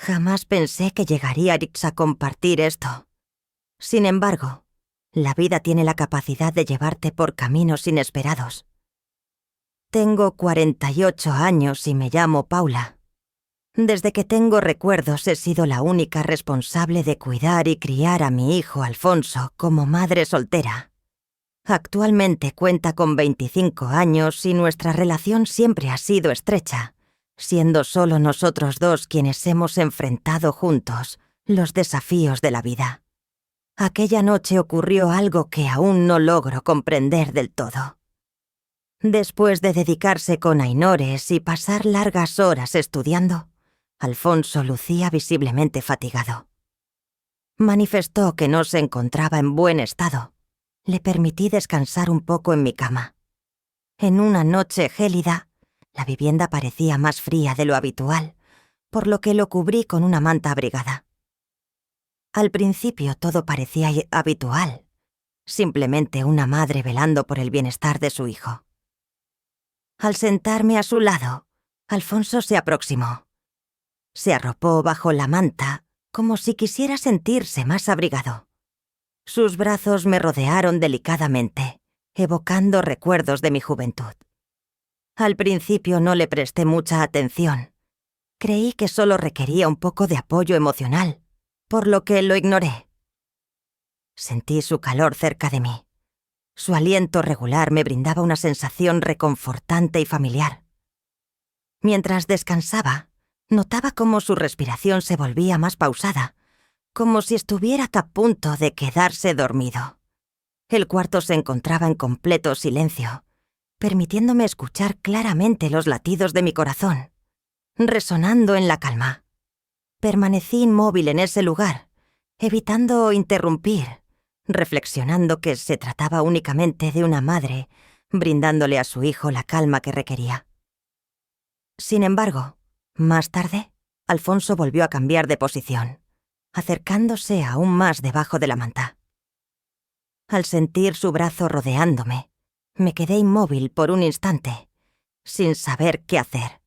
Jamás pensé que llegaríais a compartir esto. Sin embargo, la vida tiene la capacidad de llevarte por caminos inesperados. Tengo 48 años y me llamo Paula. Desde que tengo recuerdos he sido la única responsable de cuidar y criar a mi hijo Alfonso como madre soltera. Actualmente cuenta con 25 años y nuestra relación siempre ha sido estrecha, siendo solo nosotros dos quienes hemos enfrentado juntos los desafíos de la vida. Aquella noche ocurrió algo que aún no logro comprender del todo. Después de dedicarse con Ainhores y pasar largas horas estudiando, Alfonso lucía visiblemente fatigado. Manifestó que no se encontraba en buen estado. Le permití descansar un poco en mi cama. En una noche gélida, la vivienda parecía más fría de lo habitual, por lo que lo cubrí con una manta abrigada. Al principio todo parecía habitual, simplemente una madre velando por el bienestar de su hijo. Al sentarme a su lado, Alfonso se aproximó. Se arropó bajo la manta, como si quisiera sentirse más abrigado. Sus brazos me rodearon delicadamente, evocando recuerdos de mi juventud. Al principio no le presté mucha atención. Creí que solo requería un poco de apoyo emocional, por lo que lo ignoré. Sentí su calor cerca de mí. Su aliento regular me brindaba una sensación reconfortante y familiar. Mientras descansaba, notaba cómo su respiración se volvía más pausada, como si estuviera a punto de quedarse dormido. El cuarto se encontraba en completo silencio, permitiéndome escuchar claramente los latidos de mi corazón, resonando en la calma. Permanecí inmóvil en ese lugar, evitando interrumpir, reflexionando que se trataba únicamente de una madre, brindándole a su hijo la calma que requería. Sin embargo, más tarde, Alfonso volvió a cambiar de posición, acercándose aún más debajo de la manta. Al sentir su brazo rodeándome, me quedé inmóvil por un instante, sin saber qué hacer.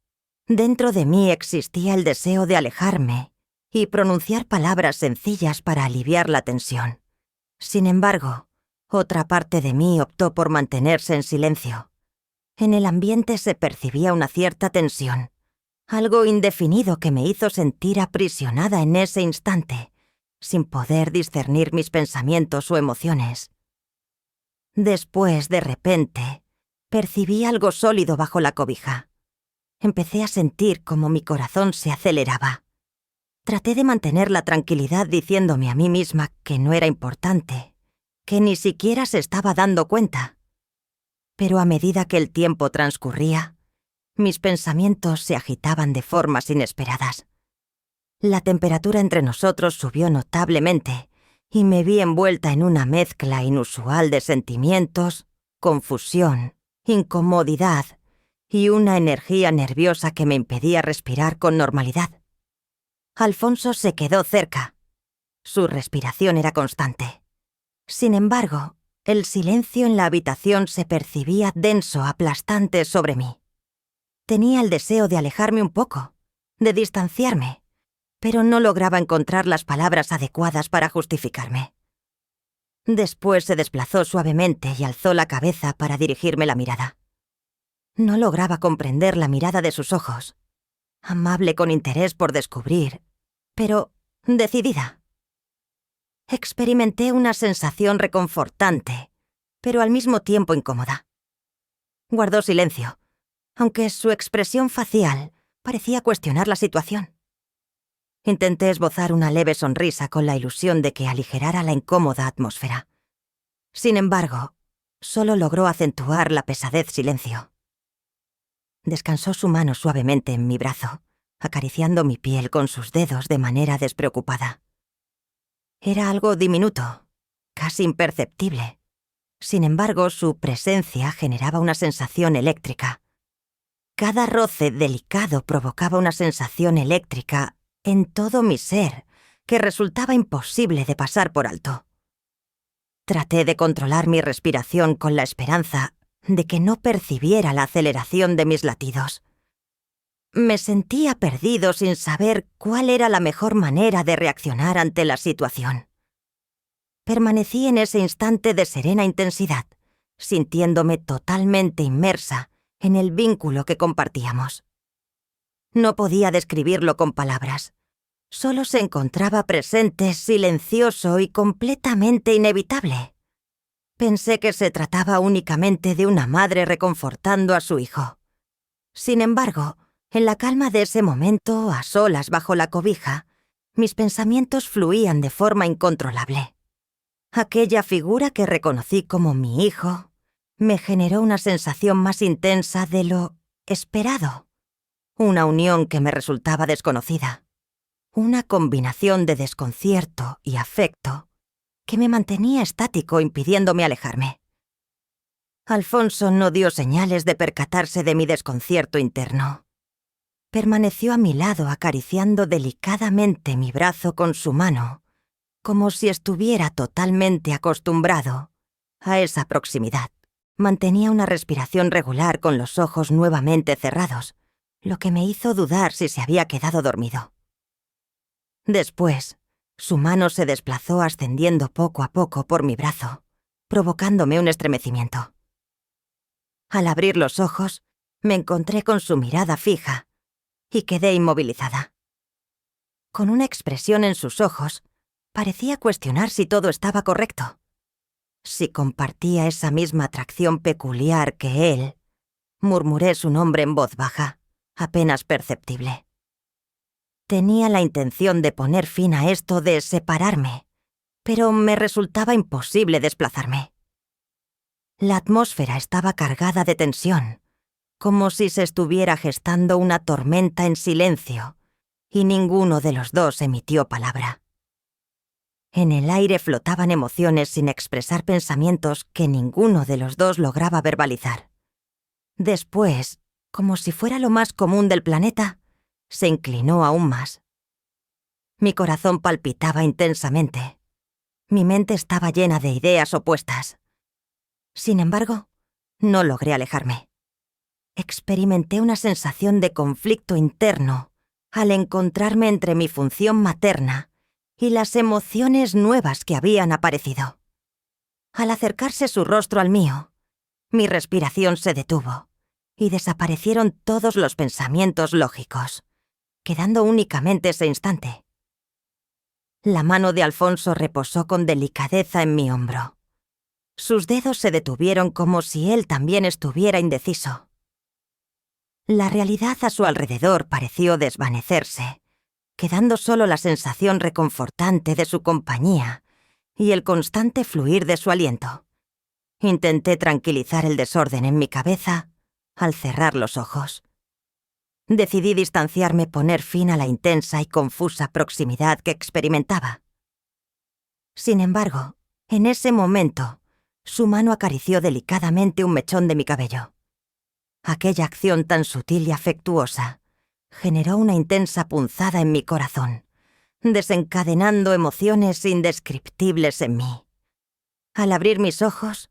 Dentro de mí existía el deseo de alejarme y pronunciar palabras sencillas para aliviar la tensión. Sin embargo, otra parte de mí optó por mantenerse en silencio. En el ambiente se percibía una cierta tensión, algo indefinido que me hizo sentir aprisionada en ese instante, sin poder discernir mis pensamientos o emociones. Después, de repente, percibí algo sólido bajo la cobija. Empecé a sentir como mi corazón se aceleraba. Traté de mantener la tranquilidad diciéndome a mí misma que no era importante, que ni siquiera se estaba dando cuenta. Pero a medida que el tiempo transcurría, mis pensamientos se agitaban de formas inesperadas. La temperatura entre nosotros subió notablemente y me vi envuelta en una mezcla inusual de sentimientos, confusión, incomodidad y una energía nerviosa que me impedía respirar con normalidad. Alfonso se quedó cerca. Su respiración era constante. Sin embargo, el silencio en la habitación se percibía denso, aplastante sobre mí. Tenía el deseo de alejarme un poco, de distanciarme, pero no lograba encontrar las palabras adecuadas para justificarme. Después se desplazó suavemente y alzó la cabeza para dirigirme la mirada. No lograba comprender la mirada de sus ojos, amable con interés por descubrir, pero decidida. Experimenté una sensación reconfortante, pero al mismo tiempo incómoda. Guardó silencio, aunque su expresión facial parecía cuestionar la situación. Intenté esbozar una leve sonrisa con la ilusión de que aligerara la incómoda atmósfera. Sin embargo, solo logró acentuar la pesadez silencio. Descansó su mano suavemente en mi brazo, acariciando mi piel con sus dedos de manera despreocupada. Era algo diminuto, casi imperceptible. Sin embargo, su presencia generaba una sensación eléctrica. Cada roce delicado provocaba una sensación eléctrica en todo mi ser que resultaba imposible de pasar por alto. Traté de controlar mi respiración con la esperanza de que no percibiera la aceleración de mis latidos. Me sentía perdido sin saber cuál era la mejor manera de reaccionar ante la situación. Permanecí en ese instante de serena intensidad, sintiéndome totalmente inmersa en el vínculo que compartíamos. No podía describirlo con palabras. Solo se encontraba presente, silencioso y completamente inevitable. Pensé que se trataba únicamente de una madre reconfortando a su hijo. Sin embargo, en la calma de ese momento, a solas bajo la cobija, mis pensamientos fluían de forma incontrolable. Aquella figura que reconocí como mi hijo me generó una sensación más intensa de lo esperado. Una unión que me resultaba desconocida. Una combinación de desconcierto y afecto que me mantenía estático impidiéndome alejarme. Alfonso no dio señales de percatarse de mi desconcierto interno. Permaneció a mi lado acariciando delicadamente mi brazo con su mano, como si estuviera totalmente acostumbrado a esa proximidad. Mantenía una respiración regular con los ojos nuevamente cerrados, lo que me hizo dudar si se había quedado dormido. Después, su mano se desplazó ascendiendo poco a poco por mi brazo, provocándome un estremecimiento. Al abrir los ojos, me encontré con su mirada fija y quedé inmovilizada. Con una expresión en sus ojos, parecía cuestionar si todo estaba correcto. Si compartía esa misma atracción peculiar que él, murmuré su nombre en voz baja, apenas perceptible. Tenía la intención de poner fin a esto de separarme, pero me resultaba imposible desplazarme. La atmósfera estaba cargada de tensión, como si se estuviera gestando una tormenta en silencio, y ninguno de los dos emitió palabra. En el aire flotaban emociones sin expresar pensamientos que ninguno de los dos lograba verbalizar. Después, como si fuera lo más común del planeta, se inclinó aún más. Mi corazón palpitaba intensamente. Mi mente estaba llena de ideas opuestas. Sin embargo, no logré alejarme. Experimenté una sensación de conflicto interno al encontrarme entre mi función materna y las emociones nuevas que habían aparecido. Al acercarse su rostro al mío, mi respiración se detuvo y desaparecieron todos los pensamientos lógicos, quedando únicamente ese instante. La mano de Alfonso reposó con delicadeza en mi hombro. Sus dedos se detuvieron como si él también estuviera indeciso. La realidad a su alrededor pareció desvanecerse, quedando solo la sensación reconfortante de su compañía y el constante fluir de su aliento. Intenté tranquilizar el desorden en mi cabeza al cerrar los ojos. Decidí distanciarme, poner fin a la intensa y confusa proximidad que experimentaba. Sin embargo, en ese momento, su mano acarició delicadamente un mechón de mi cabello. Aquella acción tan sutil y afectuosa generó una intensa punzada en mi corazón, desencadenando emociones indescriptibles en mí. Al abrir mis ojos,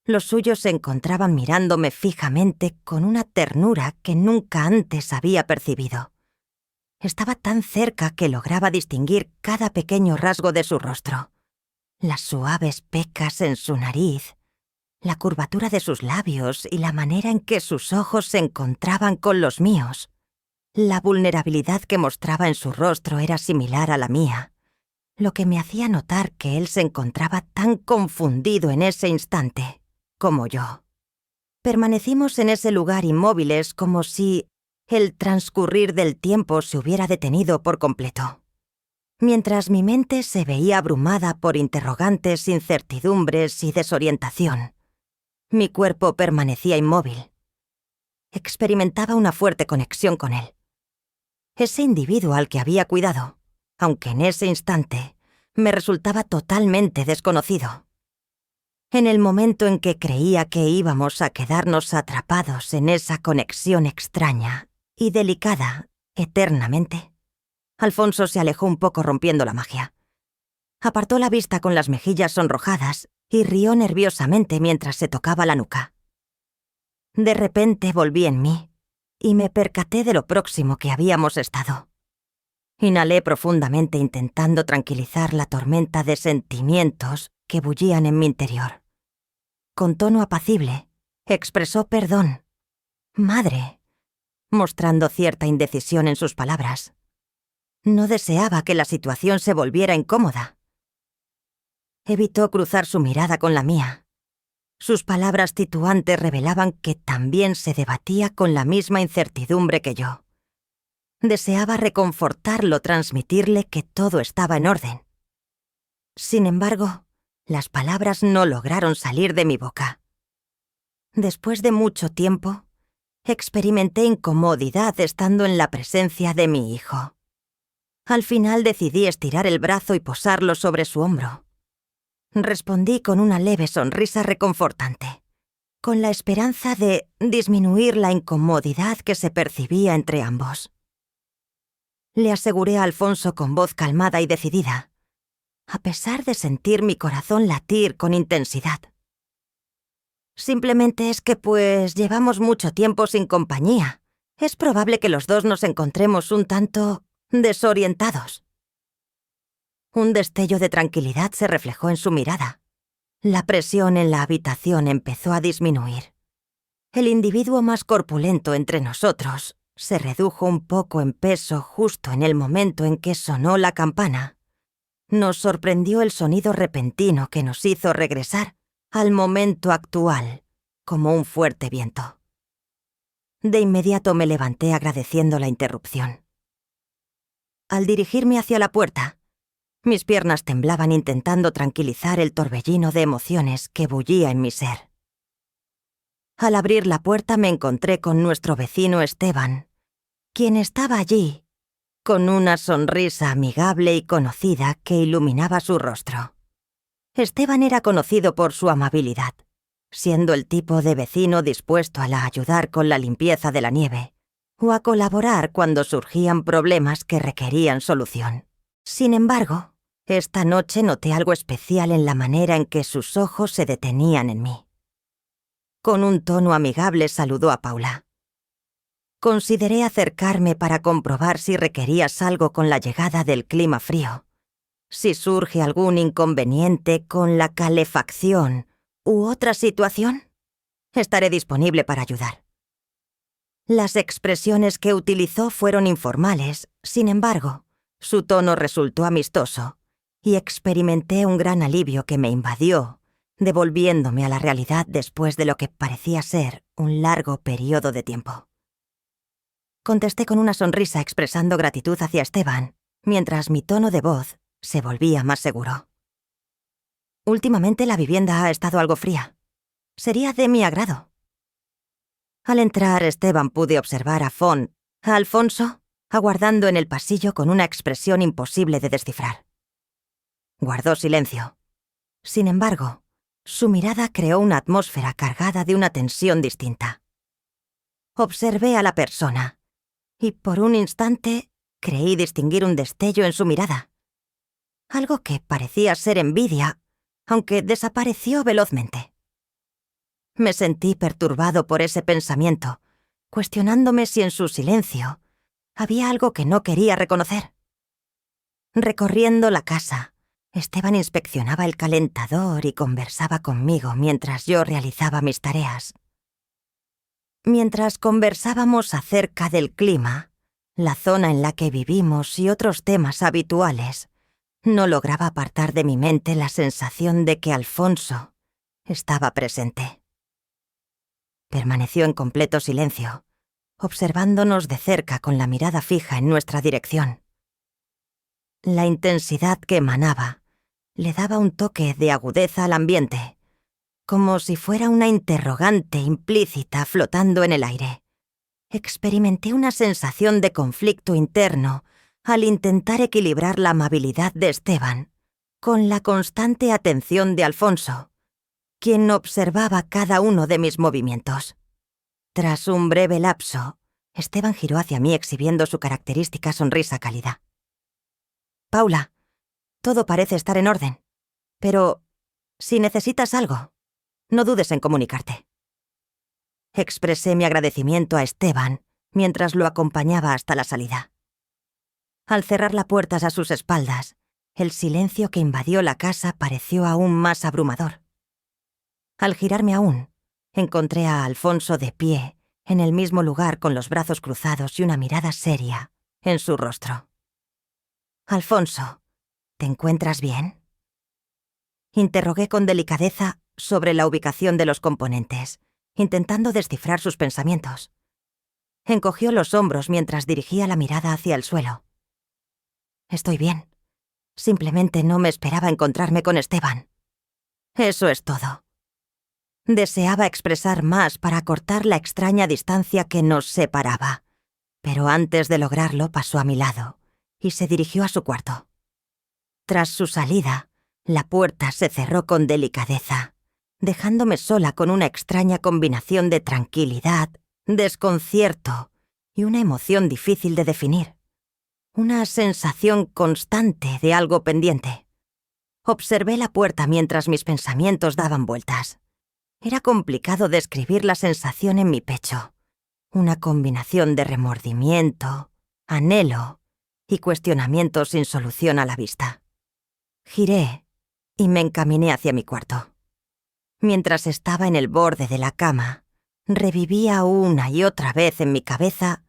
los suyos se encontraban mirándome fijamente con una ternura que nunca antes había percibido. Estaba tan cerca que lograba distinguir cada pequeño rasgo de su rostro. Las suaves pecas en su nariz, la curvatura de sus labios y la manera en que sus ojos se encontraban con los míos. La vulnerabilidad que mostraba en su rostro era similar a la mía, lo que me hacía notar que él se encontraba tan confundido en ese instante como yo. Permanecimos en ese lugar inmóviles como si el transcurrir del tiempo se hubiera detenido por completo. Mientras mi mente se veía abrumada por interrogantes, incertidumbres y desorientación, mi cuerpo permanecía inmóvil. Experimentaba una fuerte conexión con él. Ese individuo al que había cuidado, aunque en ese instante me resultaba totalmente desconocido. En el momento en que creía que íbamos a quedarnos atrapados en esa conexión extraña y delicada eternamente, Alfonso se alejó un poco rompiendo la magia. Apartó la vista con las mejillas sonrojadas y rió nerviosamente mientras se tocaba la nuca. De repente volví en mí y me percaté de lo próximo que habíamos estado. Inhalé profundamente intentando tranquilizar la tormenta de sentimientos que bullían en mi interior. Con tono apacible, expresó perdón. Madre, mostrando cierta indecisión en sus palabras. No deseaba que la situación se volviera incómoda. Evitó cruzar su mirada con la mía. Sus palabras titubeantes revelaban que también se debatía con la misma incertidumbre que yo. Deseaba reconfortarlo, transmitirle que todo estaba en orden. Sin embargo, las palabras no lograron salir de mi boca. Después de mucho tiempo, experimenté incomodidad estando en la presencia de mi hijo. Al final decidí estirar el brazo y posarlo sobre su hombro. Respondí con una leve sonrisa reconfortante, con la esperanza de disminuir la incomodidad que se percibía entre ambos. Le aseguré a Alfonso con voz calmada y decidida, a pesar de sentir mi corazón latir con intensidad. Simplemente es que llevamos mucho tiempo sin compañía. Es probable que los dos nos encontremos un tanto desorientados. Un destello de tranquilidad se reflejó en su mirada. La presión en la habitación empezó a disminuir. El individuo más corpulento entre nosotros se redujo un poco en peso justo en el momento en que sonó la campana. Nos sorprendió el sonido repentino que nos hizo regresar al momento actual, como un fuerte viento. De inmediato me levanté agradeciendo la interrupción. Al dirigirme hacia la puerta, mis piernas temblaban intentando tranquilizar el torbellino de emociones que bullía en mi ser. Al abrir la puerta me encontré con nuestro vecino Esteban, quien estaba allí, con una sonrisa amigable y conocida que iluminaba su rostro. Esteban era conocido por su amabilidad, siendo el tipo de vecino dispuesto a ayudar con la limpieza de la nieve o a colaborar cuando surgían problemas que requerían solución. Sin embargo, esta noche noté algo especial en la manera en que sus ojos se detenían en mí. Con un tono amigable saludó a Paula. Consideré acercarme para comprobar si requerías algo con la llegada del clima frío, si surge algún inconveniente con la calefacción u otra situación. Estaré disponible para ayudar. Las expresiones que utilizó fueron informales, sin embargo, su tono resultó amistoso y experimenté un gran alivio que me invadió, devolviéndome a la realidad después de lo que parecía ser un largo periodo de tiempo. Contesté con una sonrisa expresando gratitud hacia Esteban, mientras mi tono de voz se volvía más seguro. Últimamente la vivienda ha estado algo fría. Sería de mi agrado. Al entrar, Esteban pude observar a Alfonso, aguardando en el pasillo con una expresión imposible de descifrar. Guardó silencio. Sin embargo, su mirada creó una atmósfera cargada de una tensión distinta. Observé a la persona, y por un instante creí distinguir un destello en su mirada. Algo que parecía ser envidia, aunque desapareció velozmente. Me sentí perturbado por ese pensamiento, cuestionándome si en su silencio había algo que no quería reconocer. Recorriendo la casa, Esteban inspeccionaba el calentador y conversaba conmigo mientras yo realizaba mis tareas. Mientras conversábamos acerca del clima, la zona en la que vivimos y otros temas habituales, no lograba apartar de mi mente la sensación de que Alfonso estaba presente. Permaneció en completo silencio, observándonos de cerca con la mirada fija en nuestra dirección. La intensidad que emanaba le daba un toque de agudeza al ambiente, como si fuera una interrogante implícita flotando en el aire. Experimenté una sensación de conflicto interno al intentar equilibrar la amabilidad de Esteban con la constante atención de Alfonso, quien observaba cada uno de mis movimientos. Tras un breve lapso, Esteban giró hacia mí exhibiendo su característica sonrisa cálida. «Paula, todo parece estar en orden, pero si necesitas algo, no dudes en comunicarte». Expresé mi agradecimiento a Esteban mientras lo acompañaba hasta la salida. Al cerrar la puerta a sus espaldas, el silencio que invadió la casa pareció aún más abrumador. Al girarme aún, encontré a Alfonso de pie, en el mismo lugar con los brazos cruzados y una mirada seria en su rostro. «Alfonso, ¿te encuentras bien?», interrogué con delicadeza sobre la ubicación de los componentes, intentando descifrar sus pensamientos. Encogió los hombros mientras dirigía la mirada hacia el suelo. «Estoy bien. Simplemente no me esperaba encontrarme con Esteban. Eso es todo». Deseaba expresar más para acortar la extraña distancia que nos separaba, pero antes de lograrlo pasó a mi lado y se dirigió a su cuarto. Tras su salida, la puerta se cerró con delicadeza, dejándome sola con una extraña combinación de tranquilidad, desconcierto y una emoción difícil de definir. Una sensación constante de algo pendiente. Observé la puerta mientras mis pensamientos daban vueltas. Era complicado describir la sensación en mi pecho. Una combinación de remordimiento, anhelo y cuestionamiento sin solución a la vista. Giré y me encaminé hacia mi cuarto. Mientras estaba en el borde de la cama, revivía una y otra vez en mi cabeza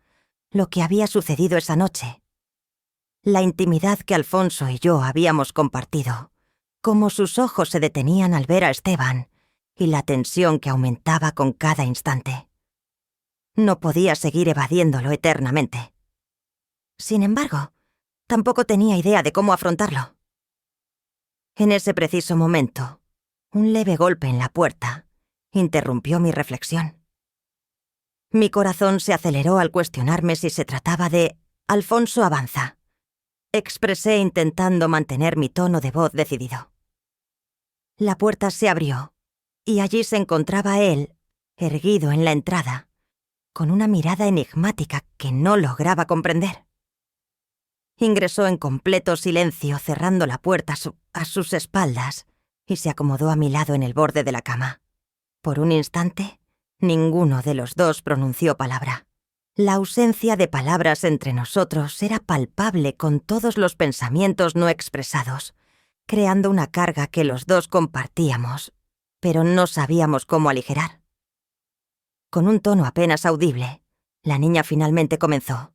lo que había sucedido esa noche. La intimidad que Alfonso y yo habíamos compartido, cómo sus ojos se detenían al ver a Esteban y la tensión que aumentaba con cada instante. No podía seguir evadiéndolo eternamente. Sin embargo, tampoco tenía idea de cómo afrontarlo. En ese preciso momento, un leve golpe en la puerta interrumpió mi reflexión. Mi corazón se aceleró al cuestionarme si se trataba de «Alfonso, avanza», expresé intentando mantener mi tono de voz decidido. La puerta se abrió y allí se encontraba él, erguido en la entrada, con una mirada enigmática que no lograba comprender. Ingresó en completo silencio, cerrando la puerta a sus espaldas, y se acomodó a mi lado en el borde de la cama. Por un instante, ninguno de los dos pronunció palabra. La ausencia de palabras entre nosotros era palpable con todos los pensamientos no expresados, creando una carga que los dos compartíamos, pero no sabíamos cómo aligerar. Con un tono apenas audible, la niña finalmente comenzó.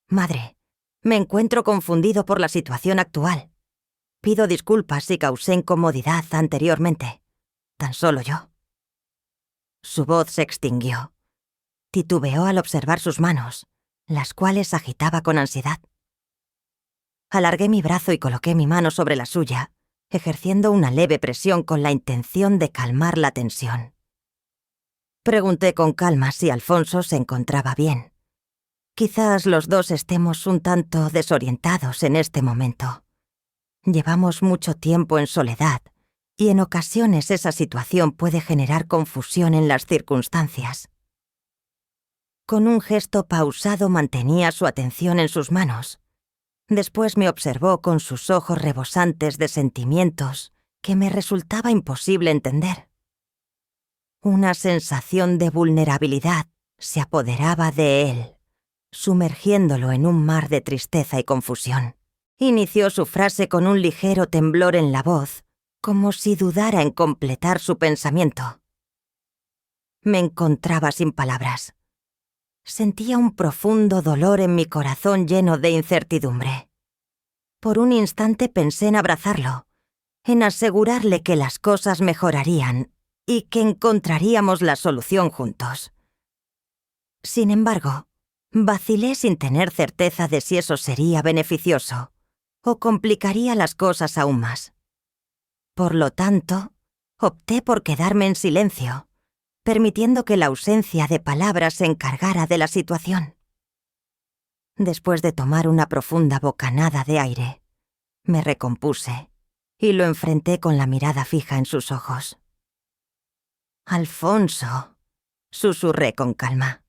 «Madre, me encuentro confundido por la situación actual. Pido disculpas si causé incomodidad anteriormente. Tan solo yo». Su voz se extinguió. Titubeó al observar sus manos, las cuales agitaba con ansiedad. Alargué mi brazo y coloqué mi mano sobre la suya, ejerciendo una leve presión con la intención de calmar la tensión. Pregunté con calma si Alfonso se encontraba bien. Quizás los dos estemos un tanto desorientados en este momento. Llevamos mucho tiempo en soledad, y en ocasiones esa situación puede generar confusión en las circunstancias. Con un gesto pausado mantenía su atención en sus manos. Después me observó con sus ojos rebosantes de sentimientos que me resultaba imposible entender. Una sensación de vulnerabilidad se apoderaba de él, sumergiéndolo en un mar de tristeza y confusión. Inició su frase con un ligero temblor en la voz, como si dudara en completar su pensamiento. Me encontraba sin palabras. Sentía un profundo dolor en mi corazón lleno de incertidumbre. Por un instante pensé en abrazarlo, en asegurarle que las cosas mejorarían y que encontraríamos la solución juntos. Sin embargo, vacilé sin tener certeza de si eso sería beneficioso o complicaría las cosas aún más. Por lo tanto, opté por quedarme en silencio, permitiendo que la ausencia de palabras se encargara de la situación. Después de tomar una profunda bocanada de aire, me recompuse y lo enfrenté con la mirada fija en sus ojos. «Alfonso», susurré con calma.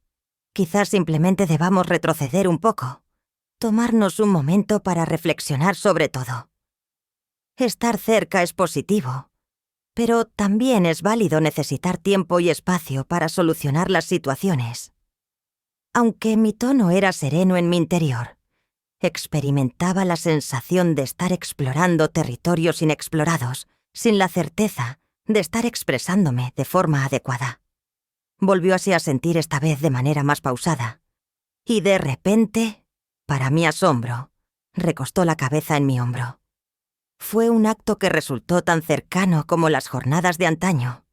«Quizás simplemente debamos retroceder un poco, tomarnos un momento para reflexionar sobre todo. Estar cerca es positivo, pero también es válido necesitar tiempo y espacio para solucionar las situaciones. Aunque mi tono era sereno en mi interior, experimentaba la sensación de estar explorando territorios inexplorados, sin la certeza de estar expresándome de forma adecuada. Volvió así a sentir esta vez de manera más pausada, y de repente, para mi asombro, recostó la cabeza en mi hombro. Fue un acto que resultó tan cercano como las jornadas de antaño,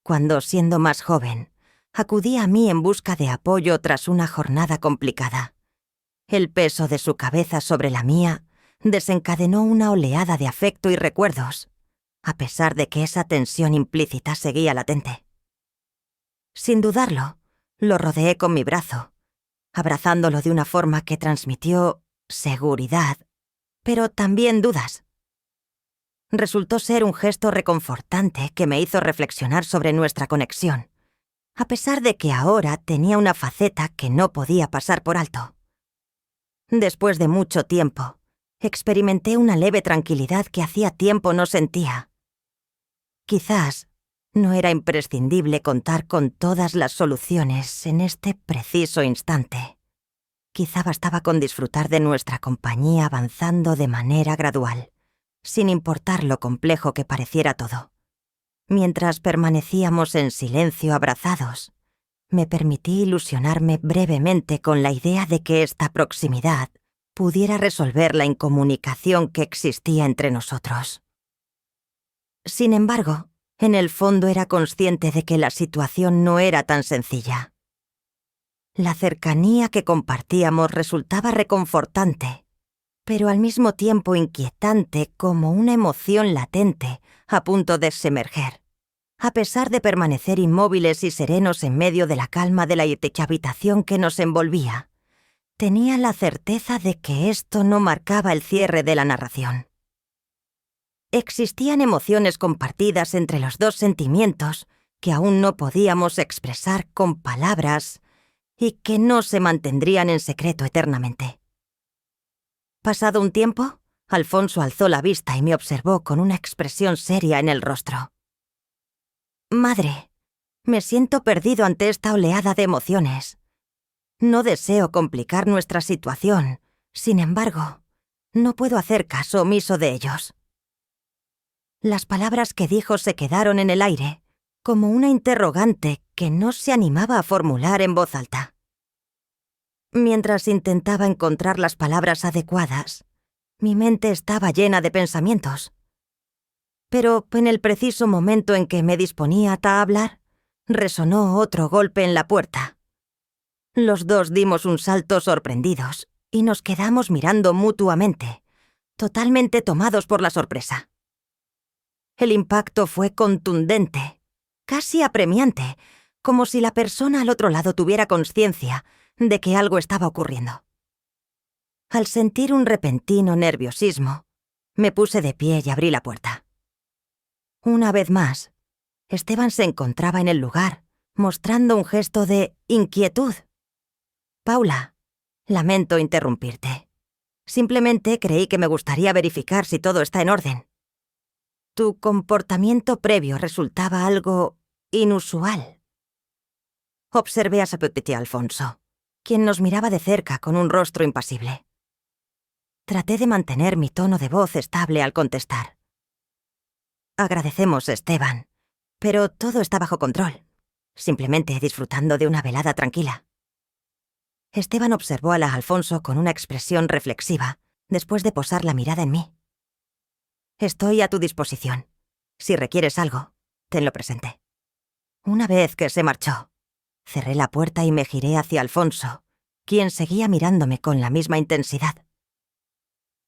cuando, siendo más joven, acudía a mí en busca de apoyo tras una jornada complicada. El peso de su cabeza sobre la mía desencadenó una oleada de afecto y recuerdos, a pesar de que esa tensión implícita seguía latente. Sin dudarlo, lo rodeé con mi brazo, abrazándolo de una forma que transmitió seguridad, pero también dudas. Resultó ser un gesto reconfortante que me hizo reflexionar sobre nuestra conexión, a pesar de que ahora tenía una faceta que no podía pasar por alto. Después de mucho tiempo, experimenté una leve tranquilidad que hacía tiempo no sentía. Quizás no era imprescindible contar con todas las soluciones en este preciso instante. Quizá bastaba con disfrutar de nuestra compañía avanzando de manera gradual, sin importar lo complejo que pareciera todo. Mientras permanecíamos en silencio abrazados, me permití ilusionarme brevemente con la idea de que esta proximidad pudiera resolver la incomunicación que existía entre nosotros. Sin embargo, en el fondo era consciente de que la situación no era tan sencilla. La cercanía que compartíamos resultaba reconfortante, pero al mismo tiempo inquietante como una emoción latente a punto de emerger. A pesar de permanecer inmóviles y serenos en medio de la calma de la habitación que nos envolvía, tenía la certeza de que esto no marcaba el cierre de la narración. Existían emociones compartidas entre los dos sentimientos que aún no podíamos expresar con palabras y que no se mantendrían en secreto eternamente. Pasado un tiempo, Alfonso alzó la vista y me observó con una expresión seria en el rostro. «Madre, me siento perdido ante esta oleada de emociones. No deseo complicar nuestra situación, sin embargo, no puedo hacer caso omiso de ellos». Las palabras que dijo se quedaron en el aire, como una interrogante que no se animaba a formular en voz alta. Mientras intentaba encontrar las palabras adecuadas, mi mente estaba llena de pensamientos. Pero en el preciso momento en que me disponía a hablar, resonó otro golpe en la puerta. Los dos dimos un salto sorprendidos y nos quedamos mirando mutuamente, totalmente tomados por la sorpresa. El impacto fue contundente, casi apremiante, como si la persona al otro lado tuviera conciencia de que algo estaba ocurriendo. Al sentir un repentino nerviosismo, me puse de pie y abrí la puerta. Una vez más, Esteban se encontraba en el lugar, mostrando un gesto de inquietud. «Paula, lamento interrumpirte. Simplemente creí que me gustaría verificar si todo está en orden. Tu comportamiento previo resultaba algo inusual». Observé a su petit Alfonso, quien nos miraba de cerca con un rostro impasible. Traté de mantener mi tono de voz estable al contestar. «Agradecemos, Esteban, pero todo está bajo control. Simplemente disfrutando de una velada tranquila». Esteban observó a la Alfonso con una expresión reflexiva, después de posar la mirada en mí. «Estoy a tu disposición. Si requieres algo, tenlo presente». Una vez que se marchó, cerré la puerta y me giré hacia Alfonso, quien seguía mirándome con la misma intensidad.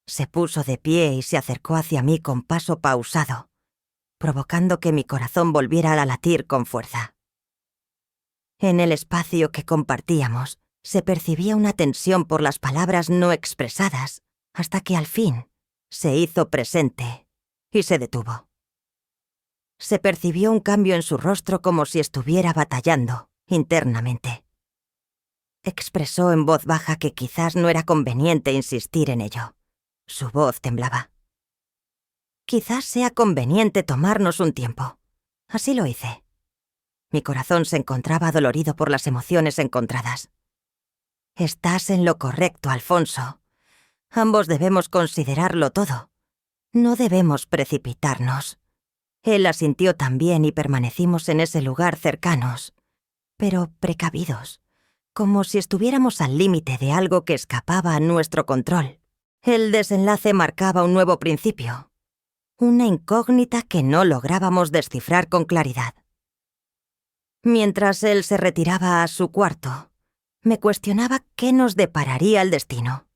Se puso de pie y se acercó hacia mí con paso pausado, provocando que mi corazón volviera a latir con fuerza. En el espacio que compartíamos, se percibía una tensión por las palabras no expresadas, hasta que al fin se hizo presente y se detuvo. Se percibió un cambio en su rostro como si estuviera batallando internamente. Expresó en voz baja que quizás no era conveniente insistir en ello. Su voz temblaba. «Quizás sea conveniente tomarnos un tiempo». Así lo hice. Mi corazón se encontraba dolorido por las emociones encontradas. Estás en lo correcto, Alfonso. Ambos debemos considerarlo todo. No debemos precipitarnos. Él asintió también y permanecimos en ese lugar cercanos, pero precavidos, como si estuviéramos al límite de algo que escapaba a nuestro control. El desenlace marcaba un nuevo principio, una incógnita que no lográbamos descifrar con claridad. Mientras él se retiraba a su cuarto, me cuestionaba qué nos depararía el destino.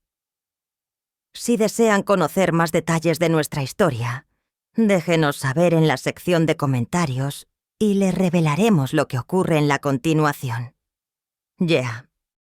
Si desean conocer más detalles de nuestra historia, déjenos saber en la sección de comentarios y les revelaremos lo que ocurre en la continuación. Yeah.